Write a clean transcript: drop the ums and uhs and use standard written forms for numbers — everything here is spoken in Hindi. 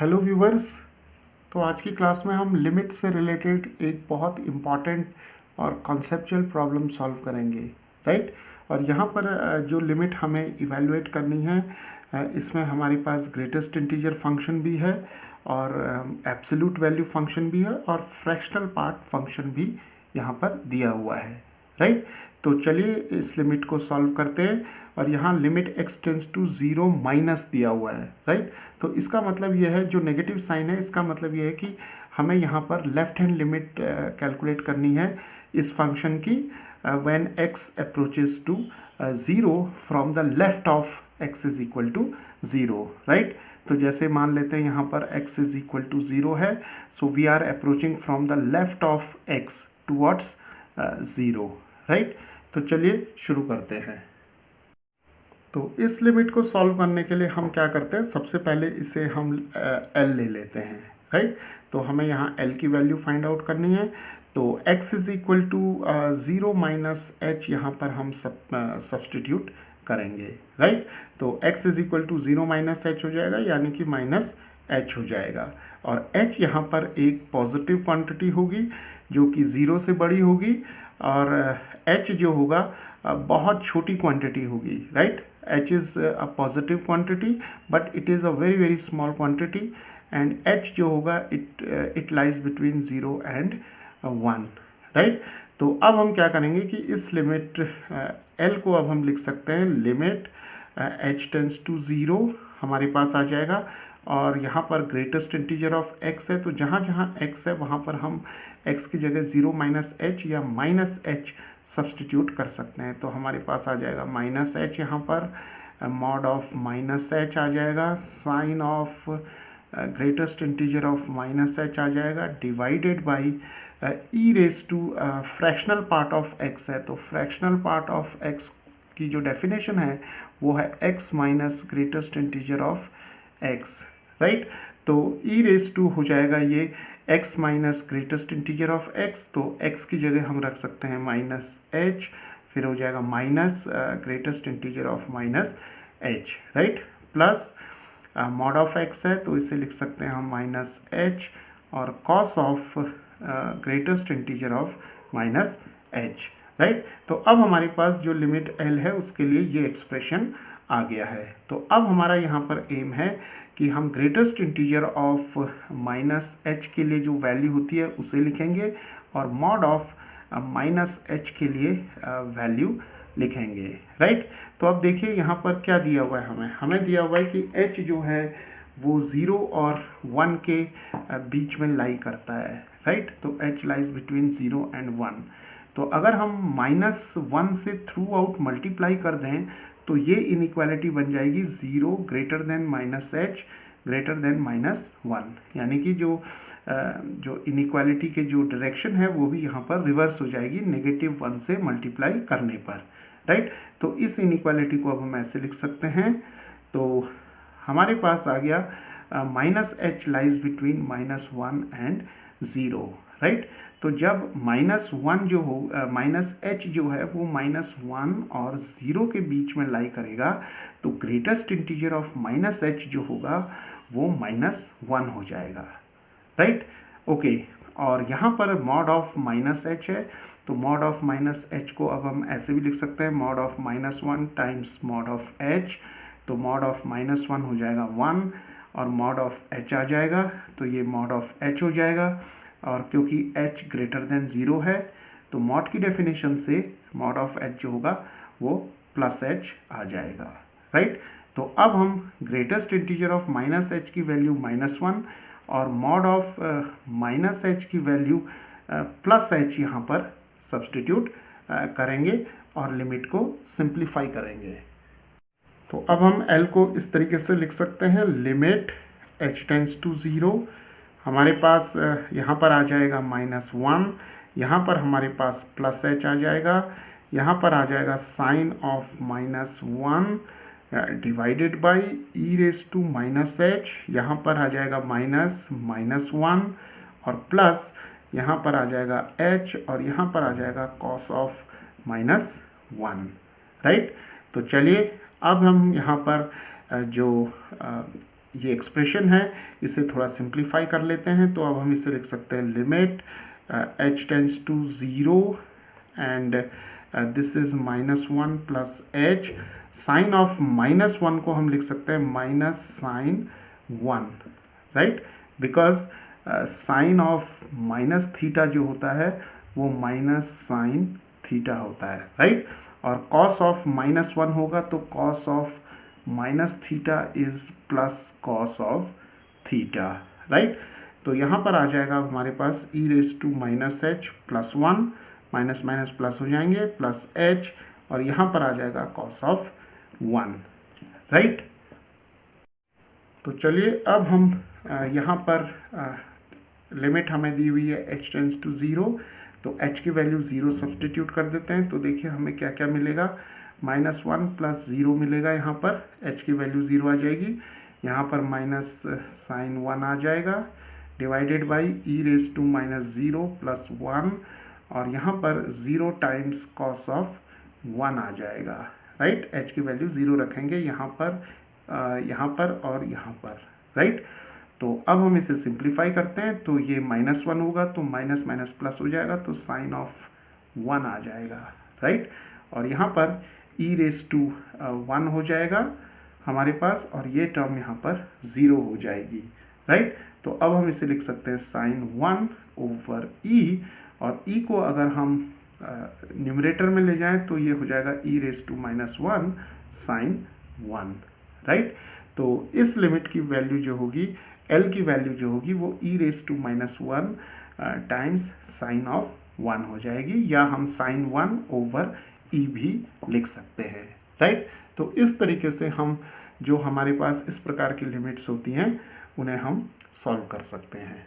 Hello viewers. तो आज की क्लास में हम लिमिट से रिलेटेड एक बहुत इम्पॉर्टेंट और कॉन्सेप्चुअल प्रॉब्लम सॉल्व करेंगे, राइट। और यहाँ पर जो लिमिट हमें इवैल्यूएट करनी है, इसमें हमारे पास ग्रेटेस्ट इंटीजर फंक्शन भी है और एब्सोल्यूट वैल्यू फंक्शन भी है और फ्रैक्शनल पार्ट फंक्शन भी यहाँ पर दिया हुआ है, राइट। तो चलिए इस लिमिट को सॉल्व करते हैं। और यहाँ limit x tends to 0 minus दिया हुआ है, राइट। तो इसका मतलब यह है, जो नेगेटिव साइन है इसका मतलब यह है कि हमें यहाँ पर लेफ्ट हैंड लिमिट कैलकुलेट करनी है इस फंक्शन की when x approaches to 0 from the left of x is equal to 0, right. तो जैसे मान लेते हैं यहाँ पर x इज इक्वल टू 0 है, so we are approaching from the left of x towards 0, right. तो चलिए शुरू करते हैं। तो इस लिमिट को सॉल्व करने के लिए हम क्या करते हैं, सबसे पहले इसे हम L ले लेते हैं, राइट। तो हमें यहाँ L की वैल्यू फाइंड आउट करनी है। तो x is equal to 0 minus H यहाँ पर हम सब्सटीट्यूट करेंगे, राइट। तो x is equal to 0 minus H हो जाएगा, यानी कि माइनस h हो जाएगा। और h यहाँ पर एक पॉजिटिव क्वांटिटी होगी जो कि 0 से बड़ी होगी, और h जो होगा बहुत छोटी क्वांटिटी होगी, right. h is a positive quantity but it is a very small quantity, and h जो होगा it lies between 0 and 1, right। तो अब हम क्या करेंगे कि इस लिमिट l को अब हम लिख सकते हैं लिमिट h टेंस टू 0 हमारे पास आ जाएगा। और यहाँ पर ग्रेटेस्ट इंटीजर ऑफ x है, तो जहाँ जहाँ x है वहाँ पर हम x की जगह 0 माइनस एच या माइनस एच सब्सटीट्यूट कर सकते हैं। तो हमारे पास आ जाएगा माइनस एच, यहाँ पर मॉड ऑफ माइनस एच आ जाएगा, sign of greatest integer of minus h आ जाएगा, divided by E raise to fractional part of x है। तो फ्रैक्शनल पार्ट ऑफ x की जो डेफिनेशन है वो है x minus greatest integer of x, right. तो ई रेज टू हो जाएगा ये x minus greatest integer of x, तो x की जगह हम रख सकते हैं माइनस h, फिर हो जाएगा minus greatest integer of minus h, right. Plus mod of x है तो इसे लिख सकते हैं हम माइनस h, और cos of greatest integer of minus h, right. तो अब हमारे पास जो लिमिट l है उसके लिए ये एक्सप्रेशन आ गया है। तो अब हमारा यहाँ पर एम है कि हम greatest integer of minus H के लिए जो वैल्यू होती है उसे लिखेंगे, और मॉड ऑफ माइनस एच के लिए वैल्यू लिखेंगे, राइट। तो अब देखिए यहाँ पर क्या दिया हुआ है, हमें दिया हुआ है कि h जो है वो 0 और 1 के बीच में लाई करता है, राइट। तो h लाइज बिटवीन 0 एंड 1। तो अगर हम माइनस 1 से थ्रू आउट मल्टीप्लाई कर दें तो ये इनइक्वालिटी बन जाएगी 0 greater than minus H greater than minus 1, यानी कि जो इनइक्वालिटी के जो डायरेक्शन है वो भी यहाँ पर रिवर्स हो जाएगी नेगेटिव 1 से मल्टीप्लाई करने पर, राइट। तो इस इनइक्वालिटी को अब हम ऐसे लिख सकते हैं। तो हमारे पास आ गया minus H lies between minus 1 and 0, right. तो जब माइनस 1 जो हो माइनस एच जो है वो माइनस 1 और 0 के बीच में लाई करेगा, तो greatest integer of minus H जो होगा वो माइनस 1 हो जाएगा, राइट। ओके, और यहाँ पर मॉड ऑफ माइनस एच है, तो मॉड ऑफ माइनस एच को अब हम ऐसे भी लिख सकते हैं, mod of minus 1 times mod of H. तो मॉड ऑफ माइनस 1 हो जाएगा 1 और मॉड ऑफ एच आ जाएगा, तो ये मॉड ऑफ एच हो जाएगा। और क्योंकि h ग्रेटर देन 0 है तो मॉड की डेफिनेशन से मॉड ऑफ h जो होगा वो प्लस h आ जाएगा, राइट। तो अब हम greatest integer of minus H की वैल्यू माइनस 1 और मॉड ऑफ माइनस एच की वैल्यू प्लस h यहाँ पर सब्सटीट्यूट करेंगे और लिमिट को सिंप्लीफाई करेंगे। तो अब हम l को इस तरीके से लिख सकते हैं, लिमिट h टेंस टू 0, हमारे पास यहाँ पर आ जाएगा माइनस 1, यहाँ पर हमारे पास प्लस एच आ जाएगा, यहाँ पर आ जाएगा sign of minus 1 divided by E raise to minus H, यहाँ पर आ जाएगा माइनस 1 और प्लस यहाँ पर आ जाएगा h और यहाँ पर आ जाएगा कॉस ऑफ माइनस 1, राइट। तो चलिए अब हम यहाँ पर जो ये एक्सप्रेशन है, इसे थोड़ा सिंप्लीफाई कर लेते हैं। तो अब हम इसे लिख सकते हैं limit h tends to 0 and this is -1 plus h। Sine of -1 को हम लिख सकते हैं minus sine 1, right, because sine of minus theta जो होता है वो माइनस साइन थीटा होता है, राइट। और कॉस ऑफ -1 होगा तो cos of minus theta is plus cos of theta, right. तो यहाँ पर आ जाएगा हमारे पास e raise to minus H plus 1, minus minus plus हो जाएंगे, प्लस h, और यहाँ पर आ जाएगा कॉस ऑफ 1, राइट। तो चलिए अब हम यहाँ पर लिमिट हमें दी हुई है h टेंड्स टू 0, तो h की वैल्यू 0 सब्सटीट्यूट कर देते हैं। तो देखिए हमें क्या क्या मिलेगा, -1 प्लस 0 मिलेगा, यहाँ पर h की वैल्यू 0 आ जाएगी, यहाँ पर माइनस साइन 1 आ जाएगा, divided by e raise to -0 plus 1, और यहाँ पर 0 टाइम्स कॉस ऑफ 1 आ जाएगा, राइट। h की वैल्यू 0 रखेंगे यहाँ पर और यहाँ पर, राइट। तो अब हम इसे सिंप्लीफाई करते हैं, तो ये -1 होगा तो माइनस माइनस प्लस हो जाएगा, तो साइन ऑफ 1 आ जाएगा, राइट। और यहाँ पर e रेज टू 1 हो जाएगा हमारे पास, और ये टर्म यहाँ पर 0 हो जाएगी, राइट। तो अब हम इसे लिख सकते हैं साइन 1 ओवर e, और e को अगर हम न्यूमरेटर में ले जाएं तो ये हो जाएगा e raise to -1 sine 1, right. तो इस लिमिट की वैल्यू जो होगी, L की वैल्यू जो होगी वो e raise to -1 times sine of 1 हो जाएगी, या हम साइन 1 ओवर e भी लिख सकते हैं, राइट। तो इस तरीके से हम जो हमारे पास इस प्रकार की लिमिट्स होती हैं उन्हें हम सॉल्व कर सकते हैं।